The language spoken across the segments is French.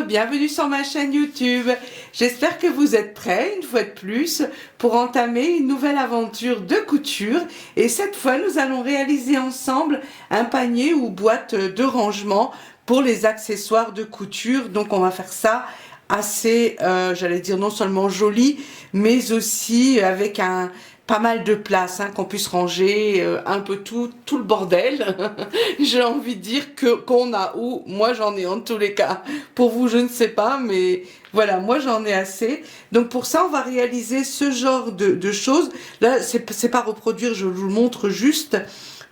bienvenue sur ma chaîne YouTube. J'espère que vous êtes prêts, une fois de plus, pour entamer une nouvelle aventure de couture. Et cette fois, nous allons réaliser ensemble un panier ou boîte de rangement pour les accessoires de couture. Donc on va faire ça assez, j'allais dire non seulement joli, mais aussi avec pas mal de place, hein, qu'on puisse ranger un peu tout le bordel. J'ai envie de dire qu'on a où, moi j'en ai en tous les cas. Pour vous, je ne sais pas, mais voilà, moi j'en ai assez. Donc pour ça, on va réaliser ce genre de choses. Là, c'est pas reproduire, je vous le montre juste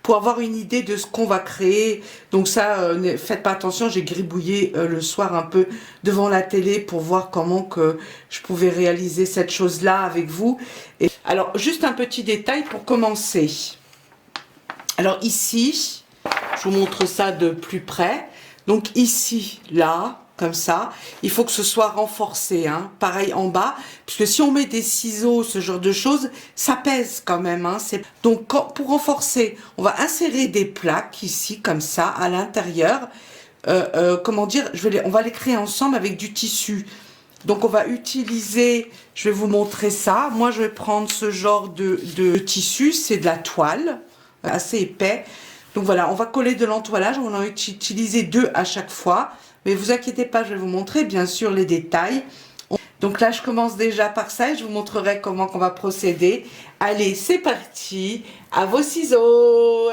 pour avoir une idée de ce qu'on va créer. Donc ça, faites pas attention, j'ai gribouillé le soir un peu devant la télé pour voir comment que je pouvais réaliser cette chose-là avec vous. Et alors, juste un petit détail pour commencer. Alors ici, je vous montre ça de plus près. Donc ici, là, comme ça, il faut que ce soit renforcé, hein. Pareil en bas, puisque si on met des ciseaux, ce genre de choses, ça pèse quand même, hein. Donc pour renforcer, on va insérer des plaques ici, comme ça, à l'intérieur. Comment dire, on va les créer ensemble avec du tissu. Donc on va utiliser, je vais vous montrer ça. Moi, je vais prendre ce genre de tissu, c'est de la toile, assez épais. Donc voilà, on va coller de l'entoilage, on en a utilisé 2 à chaque fois. Mais vous inquiétez pas, je vais vous montrer bien sûr les détails. Donc là, je commence déjà par ça et je vous montrerai comment on va procéder. Allez, c'est parti, à vos ciseaux.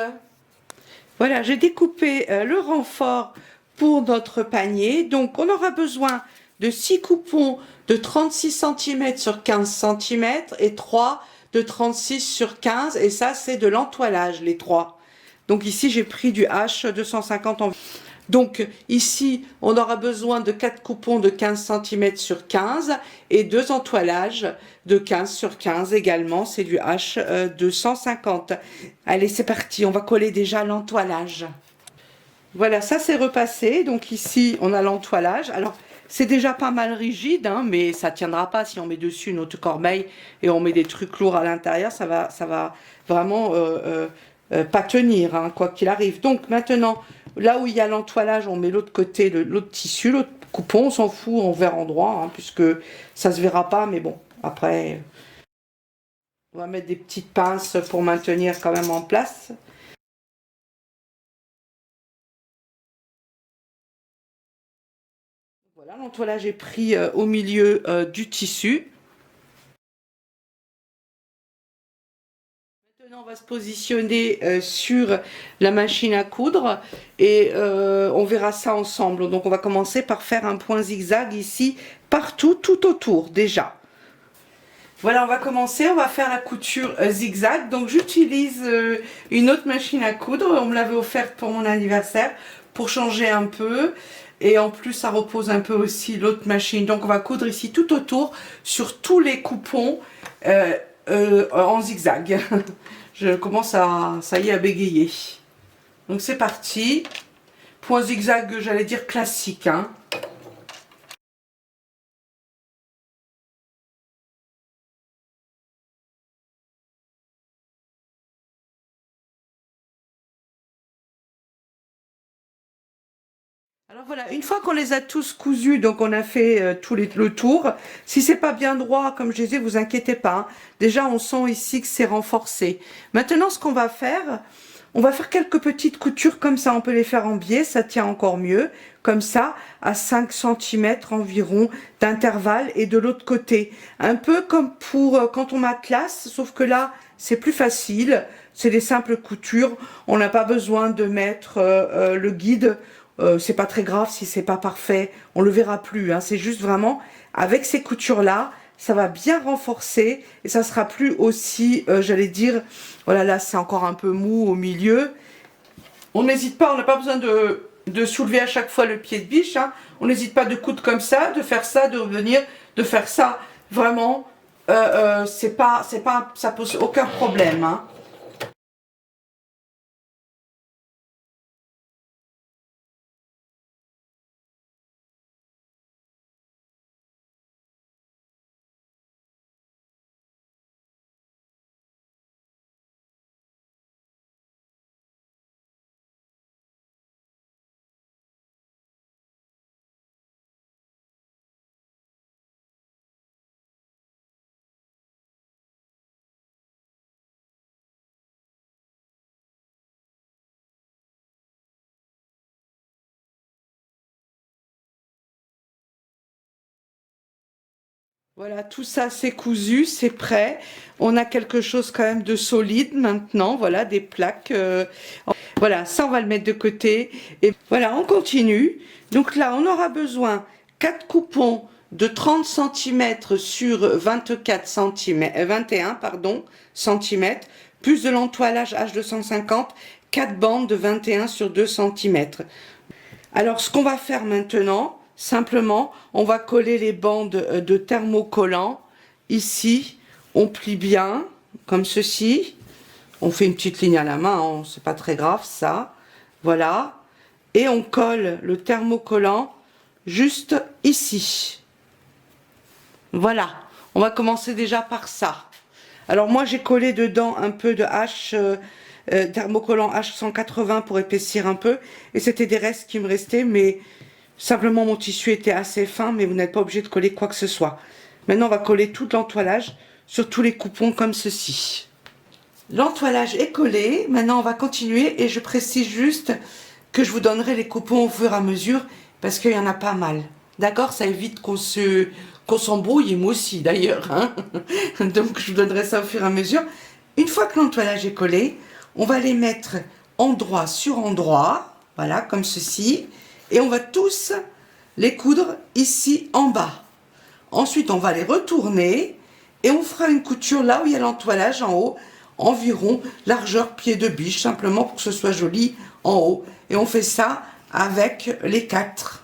Voilà, j'ai découpé le renfort pour notre panier. Donc on aura besoin de 6 coupons de 36 cm sur 15 cm et 3 de 36 sur 15. Et ça, c'est de l'entoilage, les 3. Donc ici, j'ai pris du H250 en... Donc ici, on aura besoin de 4 coupons de 15 cm sur 15 et 2 entoilages de 15 sur 15 également. C'est du H250. Allez, c'est parti. On va coller déjà l'entoilage. Voilà, ça c'est repassé. Donc ici, on a l'entoilage. Alors, c'est déjà pas mal rigide, hein, mais ça tiendra pas si on met dessus notre corbeille et on met des trucs lourds à l'intérieur. Ça va vraiment pas tenir, hein, quoi qu'il arrive. Donc maintenant, là où il y a l'entoilage, on met l'autre côté, l'autre tissu, l'autre coupon. On s'en fout en vert endroit, hein, puisque ça se verra pas. Mais bon, après, on va mettre des petites pinces pour maintenir quand même en place. Voilà, l'entoilage est pris au milieu du tissu. Maintenant, on va se positionner sur la machine à coudre et on verra ça ensemble. Donc, on va commencer par faire un point zigzag ici, partout, tout autour déjà. Voilà, on va commencer, on va faire la couture zigzag. Donc, j'utilise une autre machine à coudre. On me l'avait offerte pour mon anniversaire pour changer un peu. Et en plus, ça repose un peu aussi l'autre machine. Donc, on va coudre ici tout autour sur tous les coupons en zigzag. Je commence ça y est, à bégayer. Donc, c'est parti. Point zigzag, j'allais dire classique, hein. Alors voilà, une fois qu'on les a tous cousus, donc on a fait le tour, si c'est pas bien droit, comme je disais, vous inquiétez pas, hein. Déjà, on sent ici que c'est renforcé. Maintenant, ce qu'on va faire, on va faire quelques petites coutures comme ça, on peut les faire en biais, ça tient encore mieux, comme ça, à 5 cm environ d'intervalle et de l'autre côté. Un peu comme pour quand on matelasse, sauf que là, c'est plus facile, c'est des simples coutures, on n'a pas besoin de mettre le guide. C'est pas très grave si c'est pas parfait, on le verra plus, hein. C'est juste vraiment avec ces coutures là, ça va bien renforcer et ça sera plus aussi, j'allais dire, voilà, là c'est encore un peu mou au milieu. On n'hésite pas, on n'a pas besoin de soulever à chaque fois le pied de biche, hein. On n'hésite pas de coudre comme ça, de faire ça, de revenir, de faire ça. Vraiment, ça pose aucun problème, hein. Voilà, tout ça c'est cousu, c'est prêt. On a quelque chose quand même de solide maintenant. Voilà, des plaques. Voilà, ça on va le mettre de côté. Et voilà, on continue. Donc là, on aura besoin 4 coupons de 30 cm sur 24 cm, 21 pardon, centimètres, plus de l'entoilage H250, 4 bandes de 21 sur 2 cm. Alors, ce qu'on va faire maintenant, simplement, on va coller les bandes de thermocollant. Ici, on plie bien, comme ceci. On fait une petite ligne à la main, hein, c'est pas très grave ça. Voilà. Et on colle le thermocollant juste ici. Voilà. On va commencer déjà par ça. Alors moi j'ai collé dedans un peu de thermocollant H180 pour épaissir un peu. Et c'était des restes qui me restaient, mais simplement mon tissu était assez fin, mais vous n'êtes pas obligé de coller quoi que ce soit. Maintenant on va coller tout l'entoilage sur tous les coupons comme ceci. L'entoilage est collé, maintenant on va continuer et je précise juste que je vous donnerai les coupons au fur et à mesure parce qu'il y en a pas mal. D'accord? Ça évite qu'on s'embrouille, et moi aussi d'ailleurs. Hein. Donc je vous donnerai ça au fur et à mesure. Une fois que l'entoilage est collé, on va les mettre endroit sur endroit, voilà, comme ceci, et on va tous les coudre ici en bas. Ensuite, on va les retourner et on fera une couture là où il y a l'entoilage en haut, environ largeur pied de biche, simplement pour que ce soit joli en haut. Et on fait ça avec les 4.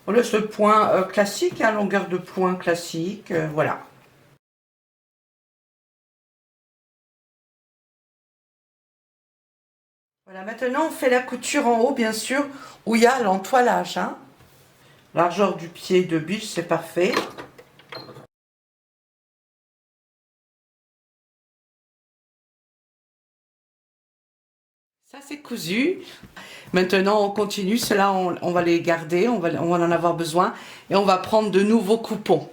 On laisse le point classique, hein, longueur de point classique, voilà. Voilà, maintenant on fait la couture en haut, bien sûr, où il y a l'entoilage. Hein. Largeur du pied de biche, c'est parfait. Ça c'est cousu. Maintenant on continue, cela on va les garder, on va en avoir besoin. Et on va prendre de nouveaux coupons.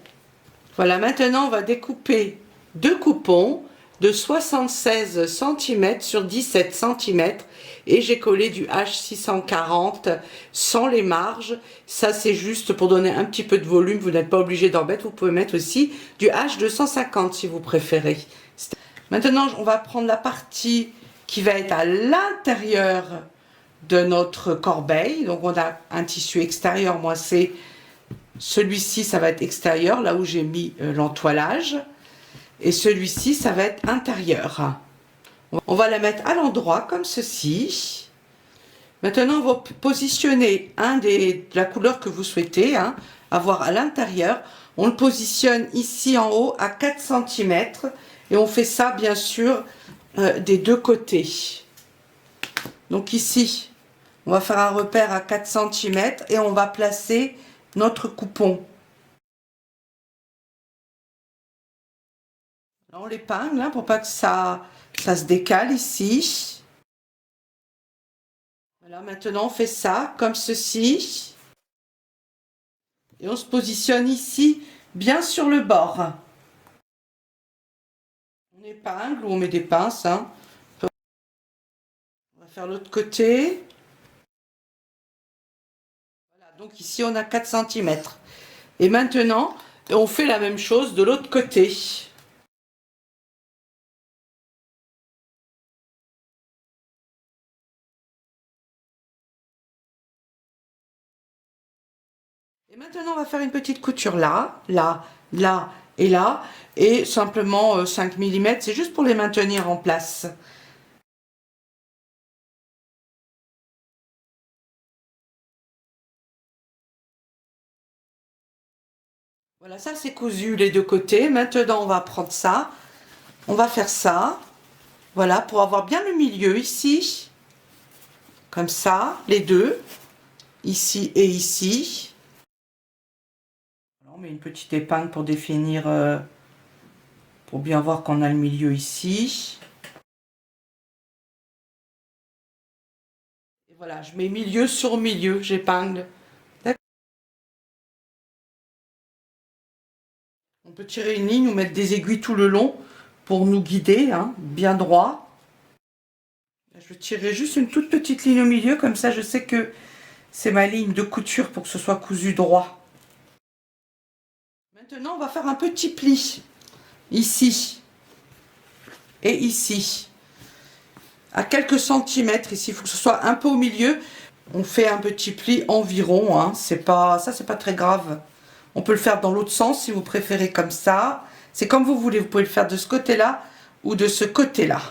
Voilà, maintenant on va découper deux coupons de 76 cm sur 17 cm et j'ai collé du H640 sans les marges. Ça c'est juste pour donner un petit peu de volume, vous n'êtes pas obligé d'en mettre, vous pouvez mettre aussi du H250 si vous préférez. Maintenant on va prendre la partie qui va être à l'intérieur de notre corbeille. Donc on a un tissu extérieur, moi c'est celui-ci, ça va être extérieur, là où j'ai mis l'entoilage. Et celui-ci, ça va être intérieur. On va la mettre à l'endroit, comme ceci. Maintenant, on va positionner de la couleur que vous souhaitez, hein, avoir à l'intérieur. On le positionne ici en haut à 4 cm. Et on fait ça, bien sûr, des deux côtés. Donc ici, on va faire un repère à 4 cm et on va placer notre coupon. On l'épingle hein, pour pas que ça se décale ici. Voilà, maintenant on fait ça comme ceci. Et on se positionne ici, bien sur le bord. On épingle ou on met des pinces. Hein. On va faire l'autre côté. Voilà, donc ici on a 4 cm. Et maintenant, on fait la même chose de l'autre côté. Et maintenant, on va faire une petite couture là, là, là et là. Et simplement 5 mm, c'est juste pour les maintenir en place. Voilà, ça c'est cousu les deux côtés. Maintenant, on va prendre ça. On va faire ça. Voilà, pour avoir bien le milieu ici. Comme ça, les deux. Ici et ici. On met une petite épingle pour définir, pour bien voir qu'on a le milieu ici. Et voilà, je mets milieu sur milieu, j'épingle. On peut tirer une ligne ou mettre des aiguilles tout le long pour nous guider, hein, bien droit. Je tirerai juste une toute petite ligne au milieu, comme ça je sais que c'est ma ligne de couture pour que ce soit cousu droit. Maintenant, on va faire un petit pli ici et ici, à quelques centimètres ici. Il faut que ce soit un peu au milieu. On fait un petit pli environ, hein. C'est pas très grave. On peut le faire dans l'autre sens si vous préférez comme ça. C'est comme vous voulez. Vous pouvez le faire de ce côté-là ou de ce côté-là.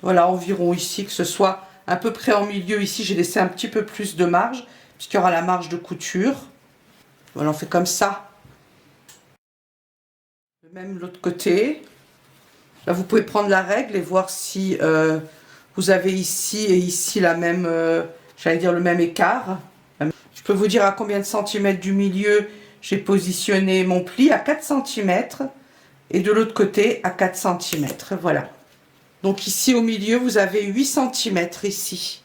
Voilà, environ ici, que ce soit à peu près en milieu. Ici, j'ai laissé un petit peu plus de marge, puisqu'il y aura la marge de couture. Voilà, on fait comme ça. Même l'autre côté. Là, vous pouvez prendre la règle et voir si vous avez ici et ici la même, j'allais dire le même écart. Je peux vous dire à combien de centimètres du milieu j'ai positionné mon pli, à 4 centimètres. Et de l'autre côté, à 4 centimètres. Voilà. Donc ici au milieu, vous avez 8 centimètres ici.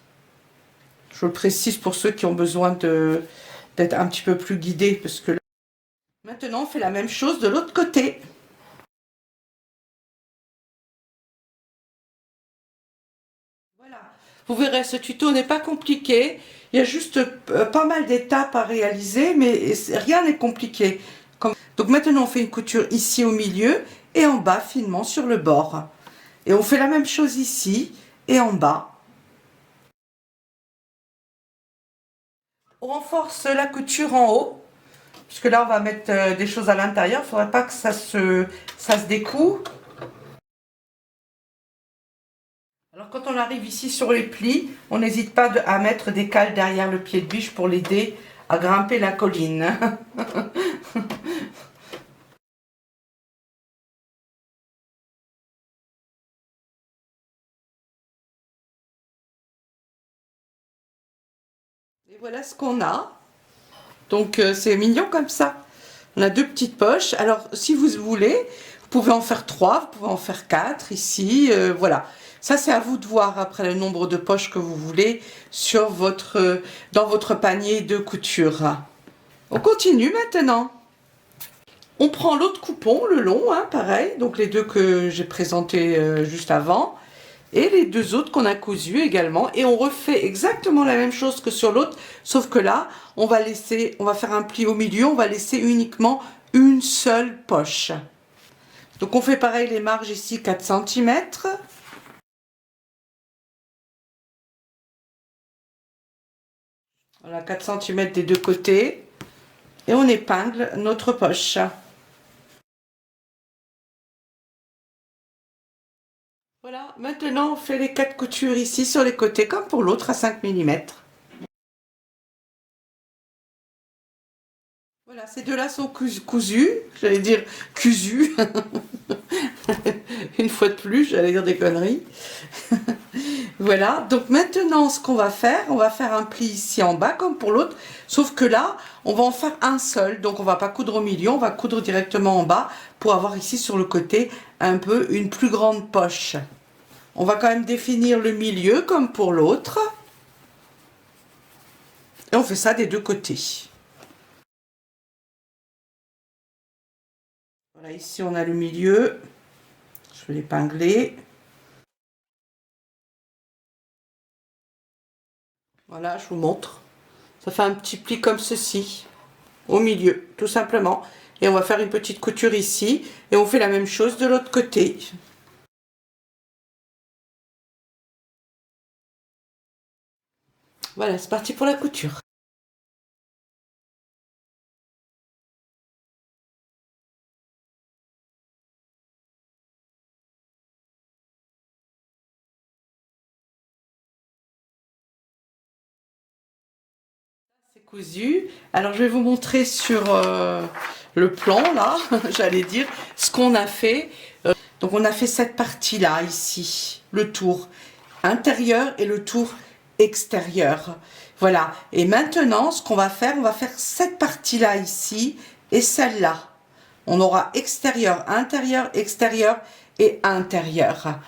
Je le précise pour ceux qui ont besoin d'être un petit peu plus guidés. Parce que là... Maintenant, on fait la même chose de l'autre côté. Voilà. Vous verrez, ce tuto n'est pas compliqué. Il y a juste pas mal d'étapes à réaliser, mais rien n'est compliqué. Donc maintenant, on fait une couture ici au milieu et en bas, finement, sur le bord. Et on fait la même chose ici et en bas. On renforce la couture en haut, puisque là, on va mettre des choses à l'intérieur. Il ne faudrait pas que ça se découe. Alors, quand on arrive ici sur les plis, on n'hésite pas à mettre des cales derrière le pied de biche pour l'aider à grimper la colline. Et voilà ce qu'on a. Donc c'est mignon comme ça. On a deux petites poches. Alors si vous voulez, vous pouvez en faire 3, vous pouvez en faire 4 ici. Voilà. Ça c'est à vous de voir après le nombre de poches que vous voulez sur dans votre panier de couture. On continue maintenant. On prend l'autre coupon, le long, hein, pareil. Donc les deux que j'ai présentés juste avant. Et les deux autres qu'on a cousus également. Et on refait exactement la même chose que sur l'autre. Sauf que là, on va faire un pli au milieu. On va laisser uniquement une seule poche. Donc on fait pareil les marges ici 4 centimètres. Voilà, 4 centimètres des deux côtés. Et on épingle notre poche. Voilà, maintenant on fait les 4 coutures ici sur les côtés comme pour l'autre à 5 mm. Voilà, ces deux-là sont cousus, j'allais dire cusus. Une fois de plus, j'allais dire des conneries. Voilà, donc maintenant ce qu'on va faire, on va faire un pli ici en bas comme pour l'autre, sauf que là, on va en faire un seul, donc on va pas coudre au milieu, on va coudre directement en bas pour avoir ici sur le côté un peu une plus grande poche. On va quand même définir le milieu comme pour l'autre. Et on fait ça des deux côtés. Voilà, ici on a le milieu. Je vais l'épingler. Voilà, je vous montre. Ça fait un petit pli comme ceci, au milieu, tout simplement. Et on va faire une petite couture ici. Et on fait la même chose de l'autre côté. Voilà, c'est parti pour la couture. C'est cousu. Alors je vais vous montrer sur le plan là, j'allais dire, ce qu'on a fait. Donc on a fait cette partie là, ici, le tour intérieur et le tour extérieur. Voilà, et maintenant ce qu'on va faire, on va faire cette partie là ici et celle-là. On aura extérieur, extérieur et intérieur.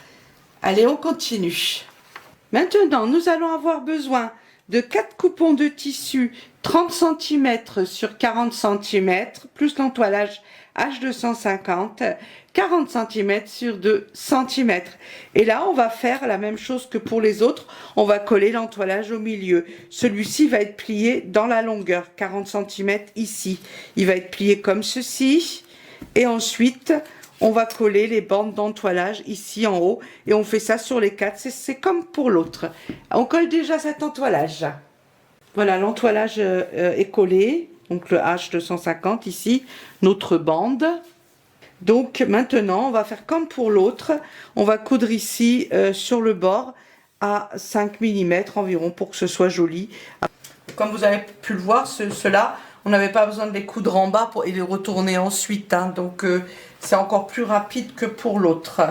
Allez, on continue. Maintenant, nous allons avoir besoin de 4 coupons de tissu 30 cm sur 40 cm, plus l'entoilage H250, 40 cm sur 2 cm. Et là, on va faire la même chose que pour les autres. On va coller l'entoilage au milieu. Celui-ci va être plié dans la longueur, 40 cm ici. Il va être plié comme ceci. Et ensuite, on va coller les bandes d'entoilage ici en haut. Et on fait ça sur les quatre. C'est comme pour l'autre. On colle déjà cet entoilage. Voilà, l'entoilage est collé. Donc le H250 ici, notre bande. Donc maintenant, on va faire comme pour l'autre. On va coudre ici sur le bord à 5 mm environ pour que ce soit joli. Comme vous avez pu le voir, ceux-là, on n'avait pas besoin de les coudre en bas et les retourner ensuite. Hein. Donc c'est encore plus rapide que pour l'autre.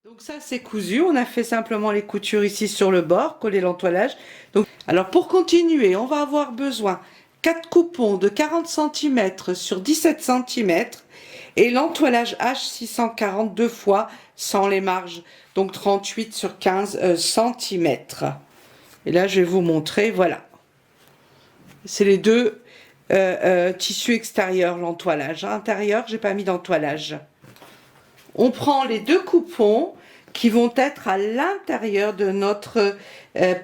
Donc ça c'est cousu, on a fait simplement les coutures ici sur le bord, coller l'entoilage. Donc, alors pour continuer, on va avoir besoin 4 coupons de 40 cm sur 17 cm et l'entoilage H640 deux fois sans les marges, donc 38 sur 15 cm. Et là je vais vous montrer, voilà. C'est les deux tissus extérieurs, l'entoilage. Intérieur, j'ai pas mis d'entoilage. On prend les deux coupons qui vont être à l'intérieur de notre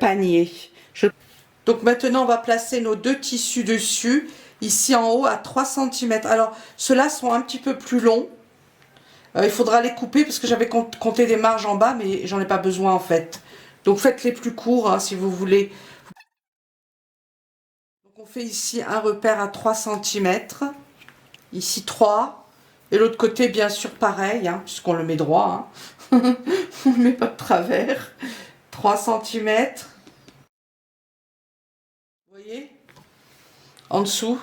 panier. Donc maintenant, on va placer nos deux tissus dessus, ici en haut à 3 cm. Alors, ceux-là sont un petit peu plus longs. Il faudra les couper parce que j'avais compté des marges en bas, mais j'en ai pas besoin en fait. Donc faites-les plus courts hein, si vous voulez. Donc on fait ici un repère à 3 cm. Ici 3. Et l'autre côté, bien sûr, pareil, hein, puisqu'on le met droit. Hein. On ne le met pas de travers. 3 cm. Vous voyez? En dessous,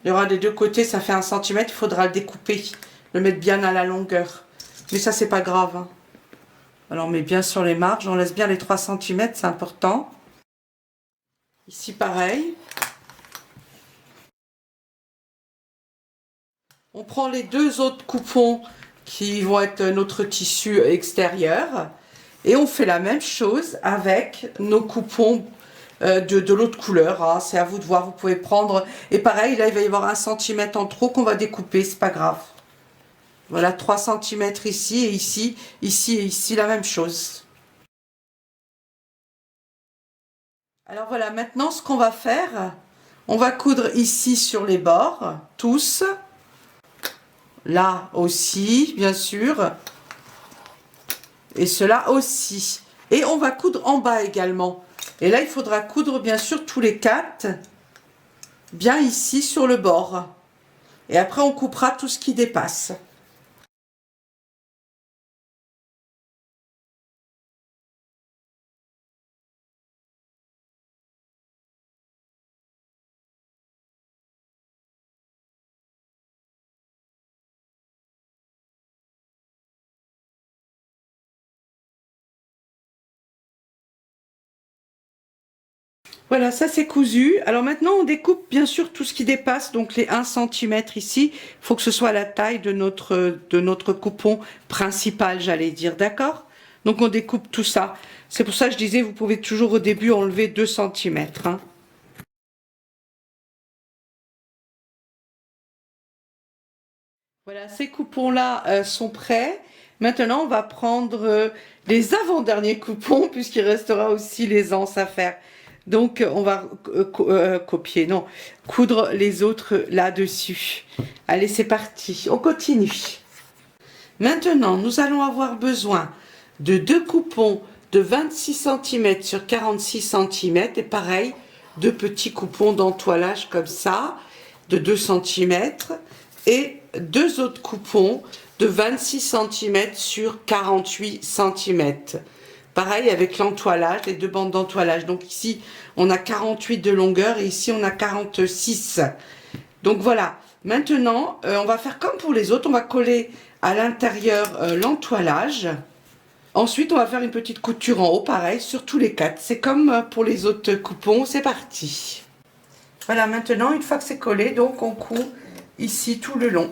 il y aura des deux côtés, ça fait 1 cm. Il faudra le découper, le mettre bien à la longueur. Mais ça, c'est pas grave. Hein. Alors, on met bien sur les marges. On laisse bien les 3 cm, c'est important. Ici, pareil. On prend les deux autres coupons qui vont être notre tissu extérieur et on fait la même chose avec nos coupons de l'autre couleur. Hein. C'est à vous de voir, vous pouvez prendre. Et pareil, là il va y avoir 1 cm en trop qu'on va découper, c'est pas grave. Voilà, 3 cm ici et ici, ici et ici, la même chose. Alors voilà, maintenant ce qu'on va faire, on va coudre ici sur les bords, tous. Là aussi, bien sûr. Et cela aussi. Et on va coudre en bas également. Et là, il faudra coudre, bien sûr, tous les 4. Bien ici, sur le bord. Et après, on coupera tout ce qui dépasse. Voilà, ça c'est cousu. Alors maintenant, on découpe bien sûr tout ce qui dépasse, donc les 1 cm ici. Il faut que ce soit la taille de notre coupon principal, j'allais dire, d'accord? Donc on découpe tout ça. C'est pour ça que je disais, vous pouvez toujours au début enlever 2 cm. Hein. Voilà, ces coupons-là sont prêts. Maintenant, on va prendre les avant-derniers coupons, puisqu'il restera aussi les anses à faire. Donc, on va copier, non, coudre les autres là-dessus. Allez, c'est parti, on continue. Maintenant, nous allons avoir besoin de deux coupons de 26 cm sur 46 cm. Et pareil, deux petits coupons d'entoilage comme ça, de 2 cm. Et deux autres coupons de 26 cm sur 48 cm. Pareil avec l'entoilage, les deux bandes d'entoilage. Donc ici, on a 48 de longueur et ici, on a 46. Donc voilà. Maintenant, on va faire comme pour les autres. On va coller à l'intérieur l'entoilage. Ensuite, on va faire une petite couture en haut, pareil, sur tous les 4. C'est comme pour les autres coupons. C'est parti. Voilà, maintenant, une fois que c'est collé, donc on coud ici tout le long.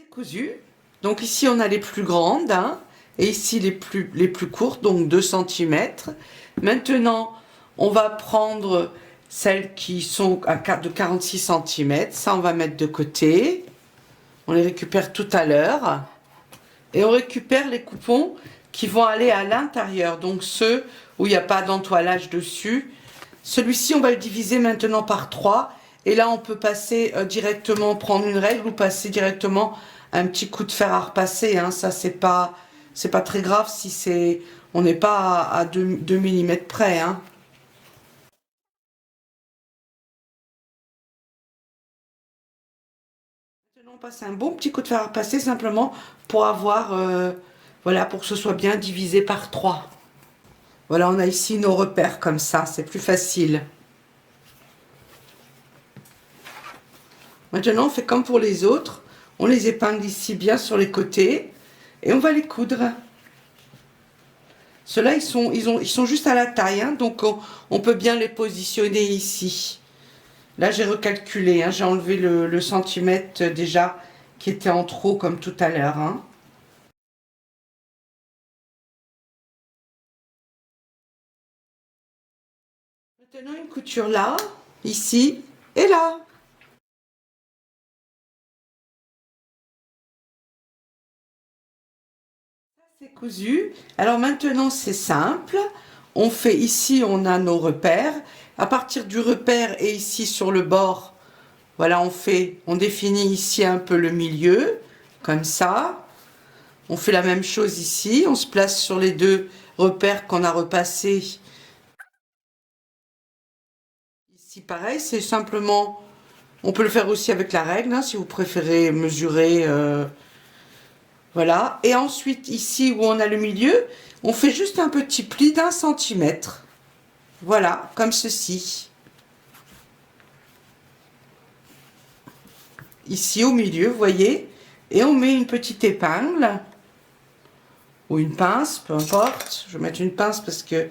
C'est cousu. Donc ici on a les plus grandes, hein, et ici les plus courtes, donc 2 cm. Maintenant, on va prendre celles qui sont de 46 cm. Ça, on va mettre de côté. On les récupère tout à l'heure. Et on récupère les coupons qui vont aller à l'intérieur. Donc ceux où il n'y a pas d'entoilage dessus. Celui-ci, on va le diviser maintenant par 3. Et là, on peut passer directement, prendre une règle ou passer directement un petit coup de fer à repasser. Hein. Ça, c'est pas très grave si on n'est pas à 2 mm près. Hein. Maintenant, on passe un bon petit coup de fer à repasser simplement pour avoir, voilà, pour que ce soit bien divisé par 3. Voilà, on a ici nos repères comme ça, c'est plus facile. Maintenant, on fait comme pour les autres. On les épingle ici bien sur les côtés et on va les coudre. Ceux-là, ils sont juste à la taille, hein, donc on peut bien les positionner ici. Là, j'ai recalculé, hein, j'ai enlevé le centimètre déjà qui était en trop comme tout à l'heure. Hein. Maintenant, une couture là, ici et là. C'est cousu. Alors maintenant, c'est simple. On fait ici, on a nos repères. À partir du repère et ici sur le bord, voilà, on définit ici un peu le milieu, comme ça. On fait la même chose ici. On se place sur les 2 repères qu'on a repassés. Ici, pareil, c'est simplement... On peut le faire aussi avec la règle, hein, si vous préférez mesurer... Voilà. Et ensuite, ici où on a le milieu, on fait juste un petit pli d'1 centimètre. Voilà, comme ceci. Ici au milieu, vous voyez. Et on met une petite épingle. Ou une pince, peu importe. Je vais mettre une pince parce que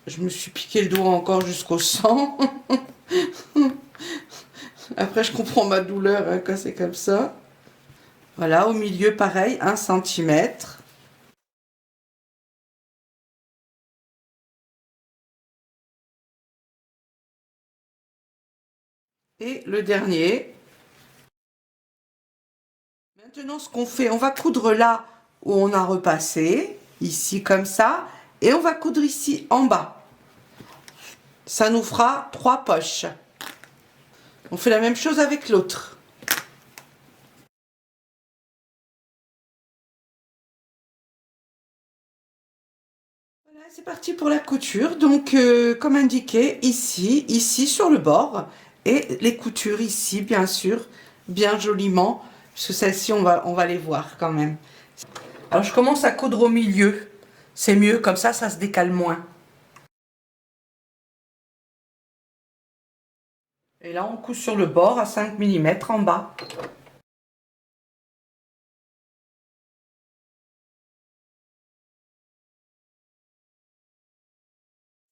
je me suis piqué le doigt encore jusqu'au sang. Après, je comprends ma douleur hein, quand c'est comme ça. Voilà, au milieu, pareil, 1 centimètre. Et le dernier. Maintenant, ce qu'on fait, on va coudre là où on a repassé, ici comme ça, et on va coudre ici en bas. Ça nous fera 3 poches. On fait la même chose avec l'autre. Voilà, c'est parti pour la couture. Donc, comme indiqué, ici sur le bord, et les coutures ici, bien sûr, bien joliment, parce que celles-ci, on va les voir quand même. Alors, je commence à coudre au milieu. C'est mieux, comme ça se décale moins. Et là, on coupe sur le bord à 5 mm en bas.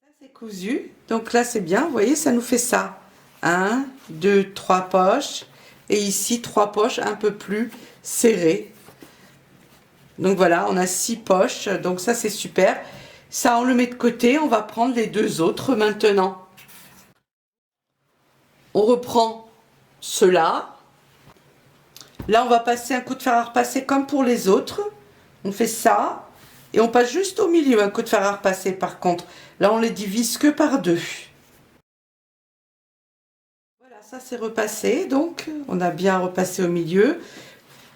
Ça, c'est cousu. Donc là, c'est bien. Vous voyez, ça nous fait ça. 1, 2, 3 poches. Et ici, 3 poches un peu plus serrées. Donc voilà, on a 6 poches. Donc ça, c'est super. Ça, on le met de côté. On va prendre les 2 autres maintenant. On reprend ceux-là. Là, on va passer un coup de fer à repasser comme pour les autres. On fait ça. Et on passe juste au milieu un coup de fer à repasser par contre. Là, on les divise que par 2. Voilà, ça c'est repassé. Donc, on a bien repassé au milieu.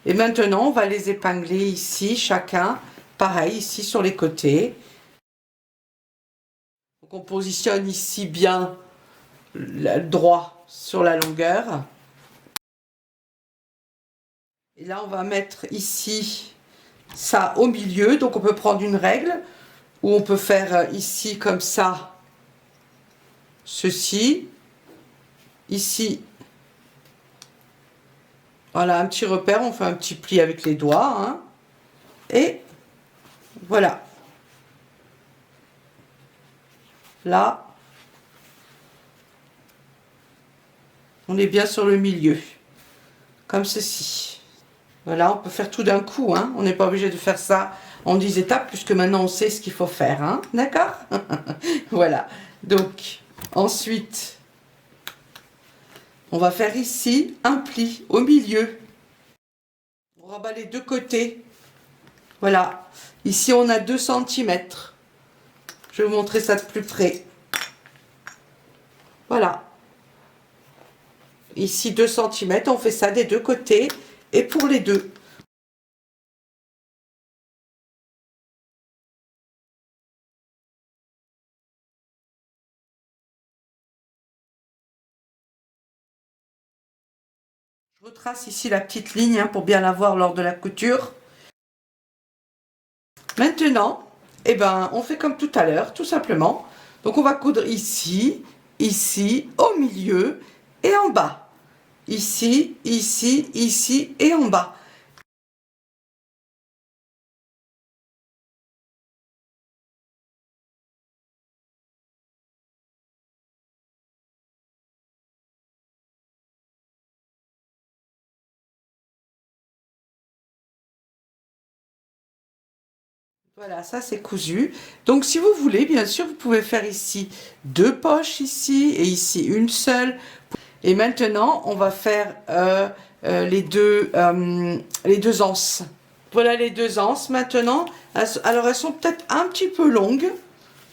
Et maintenant, on va les épingler ici, chacun. Pareil, ici sur les côtés. Donc, on positionne ici bien droit sur la longueur. Et là, on va mettre ici ça au milieu. Donc, on peut prendre une règle ou on peut faire ici comme ça, ceci. Ici, voilà, un petit repère. On fait un petit pli avec les doigts. Hein, et voilà. Là, on est bien sur le milieu. Comme ceci. Voilà, on peut faire tout d'un coup, hein. On n'est pas obligé de faire ça en 10 étapes, puisque maintenant on sait ce qu'il faut faire, hein. D'accord? Voilà. Donc, ensuite, on va faire ici un pli au milieu. On rabat les deux côtés. Voilà. Ici, on a 2 centimètres. Je vais vous montrer ça de plus près. Voilà. Ici, 2 centimètres. On fait ça des deux côtés et pour les deux. Je retrace ici la petite ligne, hein, pour bien la voir lors de la couture. Maintenant, eh ben, on fait comme tout à l'heure, tout simplement. Donc on va coudre ici, ici, au milieu et en bas. Ici, ici, ici et en bas. Voilà, ça c'est cousu. Donc si vous voulez, bien sûr, vous pouvez faire ici 2 poches ici et ici une seule. Et maintenant, on va faire les deux anses. Voilà les 2 anses maintenant. Alors elles sont peut-être un petit peu longues.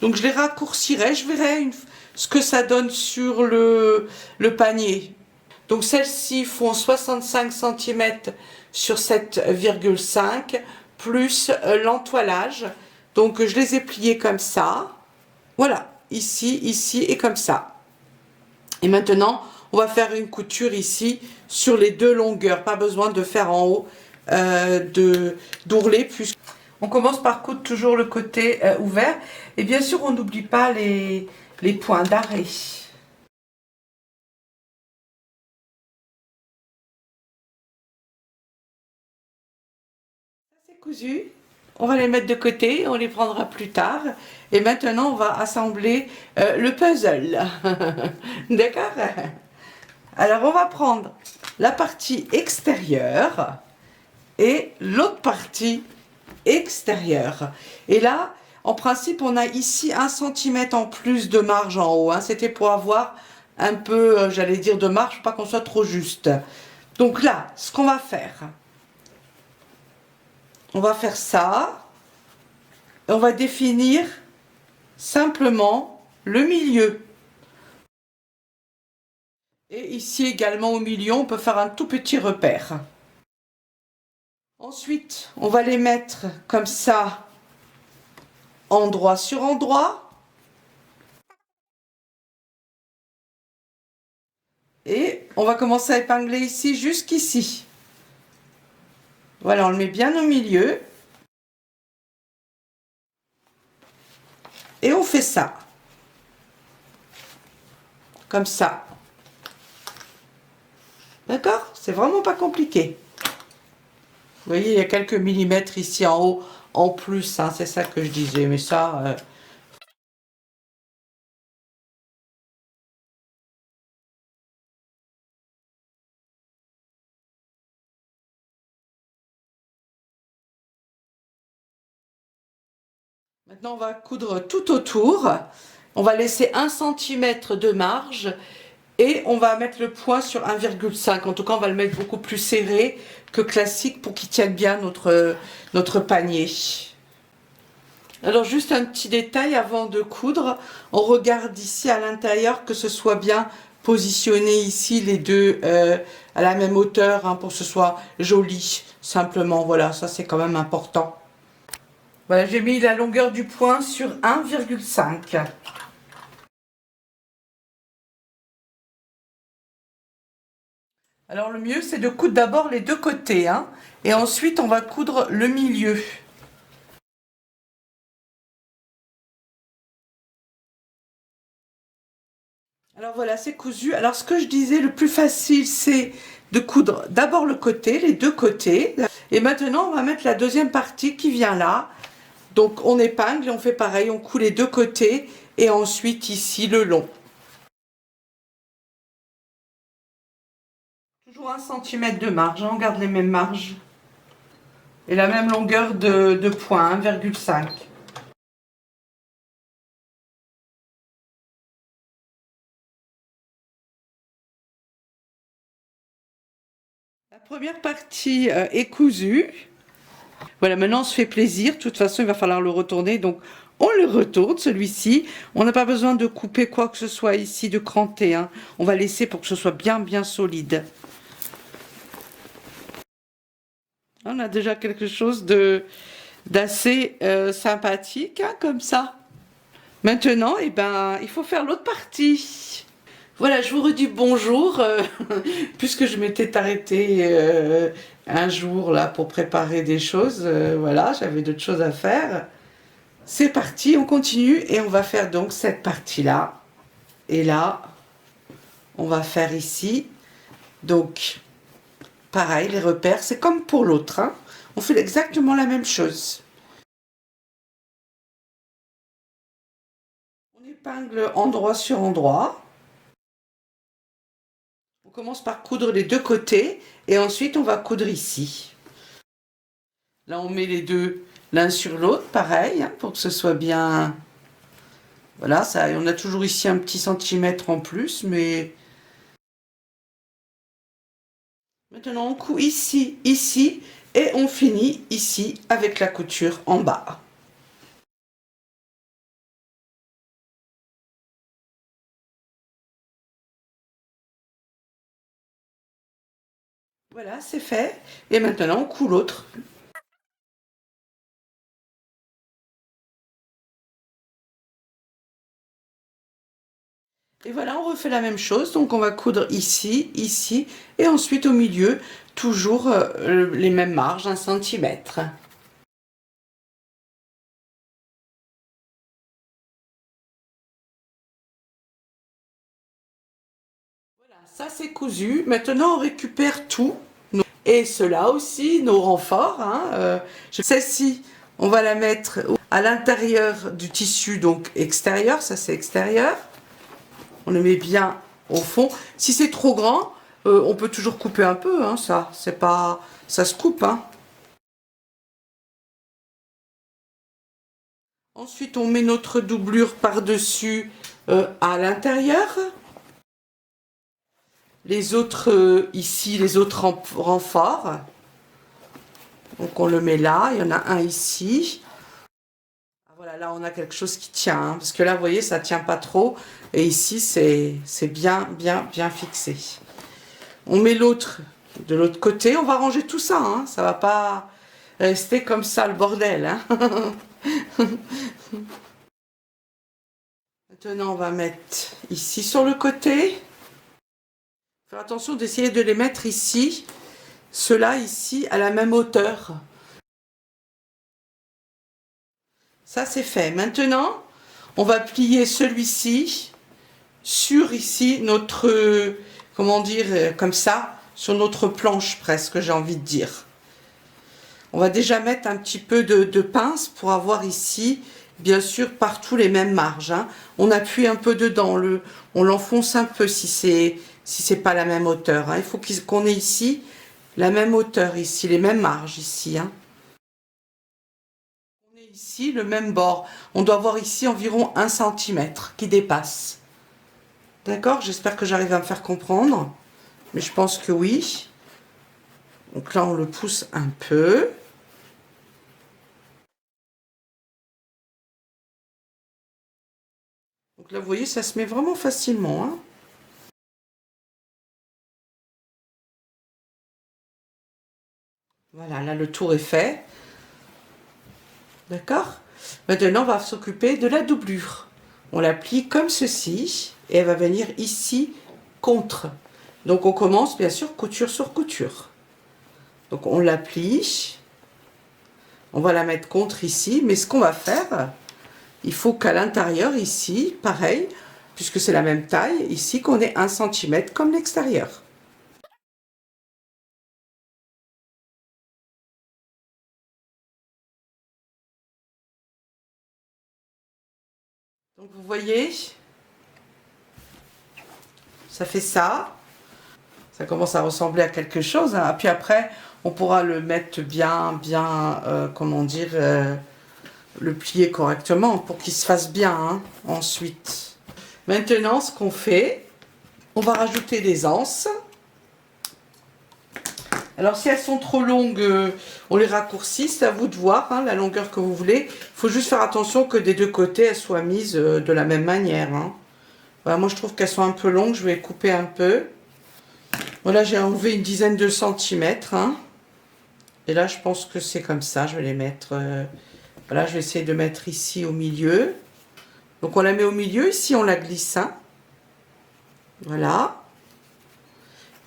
Donc je les raccourcirai. Je verrai ce que ça donne sur le panier. Donc celles-ci font 65 cm sur 7,5 plus l'entoilage. Donc je les ai pliées comme ça. Voilà, ici, ici et comme ça. Et maintenant, on va faire une couture ici sur les 2 longueurs. Pas besoin de faire en haut d'ourlet. On commence par coudre toujours le côté ouvert. Et bien sûr, on n'oublie pas les points d'arrêt. C'est cousu. On va les mettre de côté, on les prendra plus tard. Et maintenant, on va assembler le puzzle. D'accord? Alors, on va prendre la partie extérieure et l'autre partie extérieure. Et là, en principe, on a ici 1 cm en plus de marge en haut, hein. C'était pour avoir un peu, j'allais dire, de marge, pas qu'on soit trop juste. Donc là, ce qu'on va faire, on va faire ça. Et on va définir simplement le milieu. Et ici également au milieu, on peut faire un tout petit repère. Ensuite, on va les mettre comme ça, endroit sur endroit. Et on va commencer à épingler ici jusqu'ici. Voilà, on le met bien au milieu. Et on fait ça. Comme ça. D'accord? C'est vraiment pas compliqué. Vous voyez, il y a quelques millimètres ici en haut en plus, hein, c'est ça que je disais. Mais ça... Maintenant, on va coudre tout autour. On va laisser 1 cm de marge et on va mettre le point sur 1,5. En tout cas, on va le mettre beaucoup plus serré que classique pour qu'il tienne bien notre panier. Alors, juste un petit détail avant de coudre. On regarde ici à l'intérieur que ce soit bien positionné ici, les deux à la même hauteur, hein, pour que ce soit joli. Simplement, voilà, ça c'est quand même important. Voilà, j'ai mis la longueur du point sur 1,5. Alors le mieux, c'est de coudre d'abord les deux côtés, hein, et ensuite on va coudre le milieu. Alors voilà, c'est cousu. Alors ce que je disais, le plus facile, c'est de coudre d'abord le côté, les deux côtés. Et maintenant, on va mettre la deuxième partie qui vient là. Donc on épingle et on fait pareil, on coud les deux côtés et ensuite ici le long. Toujours 1 cm de marge, hein, on garde les mêmes marges. Et la même longueur de point, 1,5. La première partie est cousue. Voilà, maintenant on se fait plaisir. De toute façon, il va falloir le retourner. Donc, on le retourne, celui-ci. On n'a pas besoin de couper quoi que ce soit ici, de cranter, hein. On va laisser pour que ce soit bien, bien solide. On a déjà quelque chose d'assez sympathique, hein, comme ça. Maintenant, eh ben, il faut faire l'autre partie. Voilà, je vous redis bonjour, puisque je m'étais arrêtée un jour là pour préparer des choses. Voilà, j'avais d'autres choses à faire. C'est parti, on continue et on va faire donc cette partie-là. Et là, on va faire ici. Donc, pareil, les repères, c'est comme pour l'autre, hein. On fait exactement la même chose. On épingle endroit sur endroit. On commence par coudre les deux côtés et ensuite on va coudre ici. Là, on met les deux l'un sur l'autre, pareil, hein, pour que ce soit bien. Voilà, ça, on a toujours ici un petit centimètre en plus, mais maintenant on coud ici, ici, et on finit ici avec la couture en bas. Voilà, c'est fait. Et maintenant, on coud l'autre. Et voilà, on refait la même chose. Donc, on va coudre ici, ici, et ensuite au milieu, toujours les mêmes marges, 1 cm. Voilà, ça c'est cousu. Maintenant, on récupère tout. Et cela aussi, nos renforts, hein, celle-ci, on va la mettre à l'intérieur du tissu, donc extérieur, ça c'est extérieur. On le met bien au fond. Si c'est trop grand, on peut toujours couper un peu, hein, ça, c'est pas, ça se coupe, hein. Ensuite, on met notre doublure par-dessus à l'intérieur. Les autres ici, les autres renforts. Donc on le met là, il y en a un ici. Voilà, là on a quelque chose qui tient, hein, parce que là vous voyez ça tient pas trop. Et ici c'est bien, bien, bien fixé. On met l'autre de l'autre côté, on va ranger tout ça, hein, ça va pas rester comme ça le bordel, hein. Maintenant on va mettre ici sur le côté. Faire attention d'essayer de les mettre ici, ceux-là ici à la même hauteur. Ça c'est fait. Maintenant, on va plier celui-ci sur ici notre, comment dire, comme ça, sur notre planche presque, j'ai envie de dire. On va déjà mettre un petit peu de pince pour avoir ici, bien sûr, partout les mêmes marges, hein. On appuie un peu dedans, on l'enfonce un peu si c'est pas la même hauteur, hein. Il faut qu'on ait ici la même hauteur, ici, les mêmes marges ici, hein. On est ici le même bord. On doit avoir ici environ 1 cm qui dépasse. D'accord? J'espère que j'arrive à me faire comprendre. Mais je pense que oui. Donc là, on le pousse un peu. Donc là, vous voyez, ça se met vraiment facilement, hein. Voilà, là, le tour est fait. D'accord? Maintenant, on va s'occuper de la doublure. On la plie comme ceci. Et elle va venir ici contre. Donc on commence, bien sûr, couture sur couture. Donc on la plie. On va la mettre contre ici. Mais ce qu'on va faire, il faut qu'à l'intérieur, ici, pareil, puisque c'est la même taille, ici, qu'on ait 1 cm comme l'extérieur. Donc vous voyez, ça fait ça. Ça commence à ressembler à quelque chose, hein. Puis après, on pourra le mettre bien, comment dire, le plier correctement pour qu'il se fasse bien, hein, ensuite. Maintenant, ce qu'on fait, on va rajouter les anses. Alors, si elles sont trop longues, on les raccourcit. C'est à vous de voir, hein, la longueur que vous voulez. Il faut juste faire attention que des deux côtés, elles soient mises de la même manière. Hein. Voilà, moi, je trouve qu'elles sont un peu longues. Je vais couper un peu. Voilà, j'ai enlevé une dizaine de centimètres. Hein. Et là, je pense que c'est comme ça. Je vais les mettre... voilà, je vais essayer de mettre ici au milieu. Donc, on la met au milieu. Ici, on la glisse. Hein. Voilà.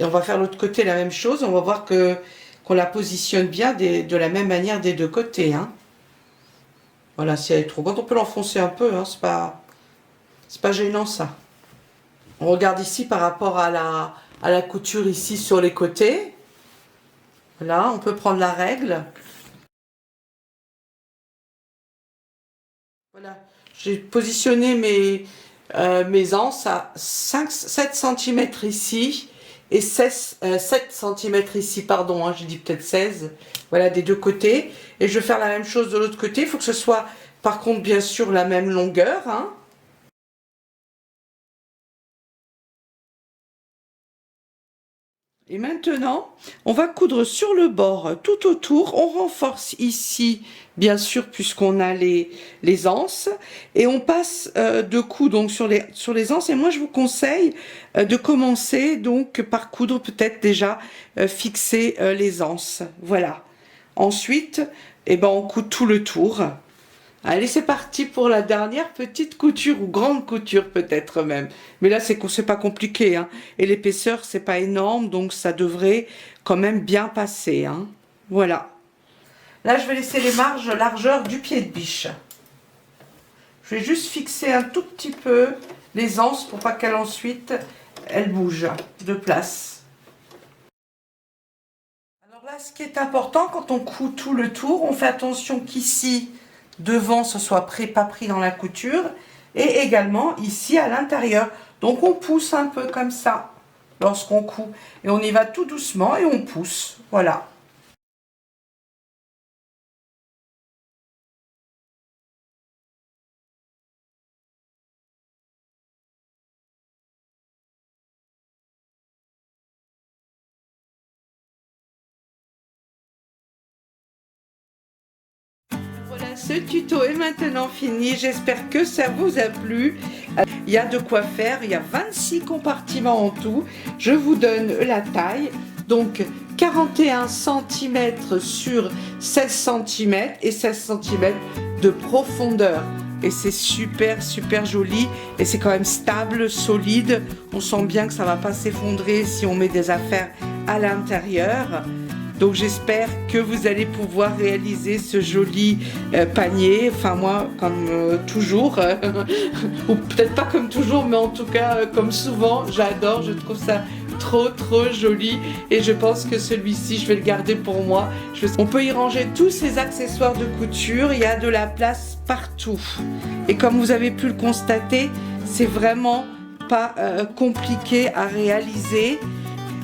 Et on va faire l'autre côté la même chose. On va voir qu'on la positionne bien de la même manière des deux côtés. Hein. Voilà, si elle est trop grande, on peut l'enfoncer un peu. Hein. C'est pas gênant ça. On regarde ici par rapport à la couture ici sur les côtés. Voilà, on peut prendre la règle. Voilà, j'ai positionné mes anses à 7 cm ici. Et 7 cm ici, pardon, hein, j'ai dit peut-être 16, voilà, des deux côtés. Et je vais faire la même chose de l'autre côté. Il faut que ce soit, par contre, bien sûr, la même longueur. Hein. Et maintenant, on va coudre sur le bord tout autour. On renforce ici, bien sûr, puisqu'on a les anses. Et on passe de coups donc, sur les anses. Et moi, je vous conseille de commencer donc par coudre peut-être déjà fixer les anses. Voilà. Ensuite, eh ben, on coud tout le tour. Allez, c'est parti pour la dernière petite couture, ou grande couture peut-être même. Mais là, c'est pas compliqué. Hein. Et l'épaisseur, c'est pas énorme, donc ça devrait quand même bien passer. Hein. Voilà. Là, je vais laisser les marges largeur du pied de biche. Je vais juste fixer un tout petit peu les anses pour pas qu'elles ensuite, elles bougent de place. Alors là, ce qui est important, quand on coud tout le tour, on fait attention qu'ici, devant ce soit pas pris dans la couture et également ici à l'intérieur. Donc on pousse un peu comme ça lorsqu'on coud et on y va tout doucement et on pousse. Voilà. Voilà, ce tuto est maintenant fini. J'espère que ça vous a plu. Il y a de quoi faire. Il y a 26 compartiments en tout. Je vous donne la taille. Donc 41 cm sur 16 cm et 16 cm de profondeur. Et c'est super joli. Et c'est quand même stable, solide. On sent bien que ça ne va pas s'effondrer si on met des affaires à l'intérieur. Donc j'espère que vous allez pouvoir réaliser ce joli panier, enfin moi comme toujours, ou peut-être pas comme toujours, mais en tout cas comme souvent, j'adore, je trouve ça trop joli et je pense que celui-ci je vais le garder pour moi. On peut y ranger tous ces accessoires de couture, il y a de la place partout. Et comme vous avez pu le constater, c'est vraiment pas compliqué à réaliser.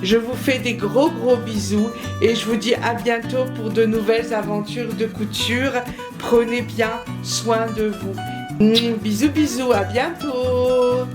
Je vous fais des gros bisous et je vous dis à bientôt pour de nouvelles aventures de couture. Prenez bien soin de vous. Bisous, à bientôt.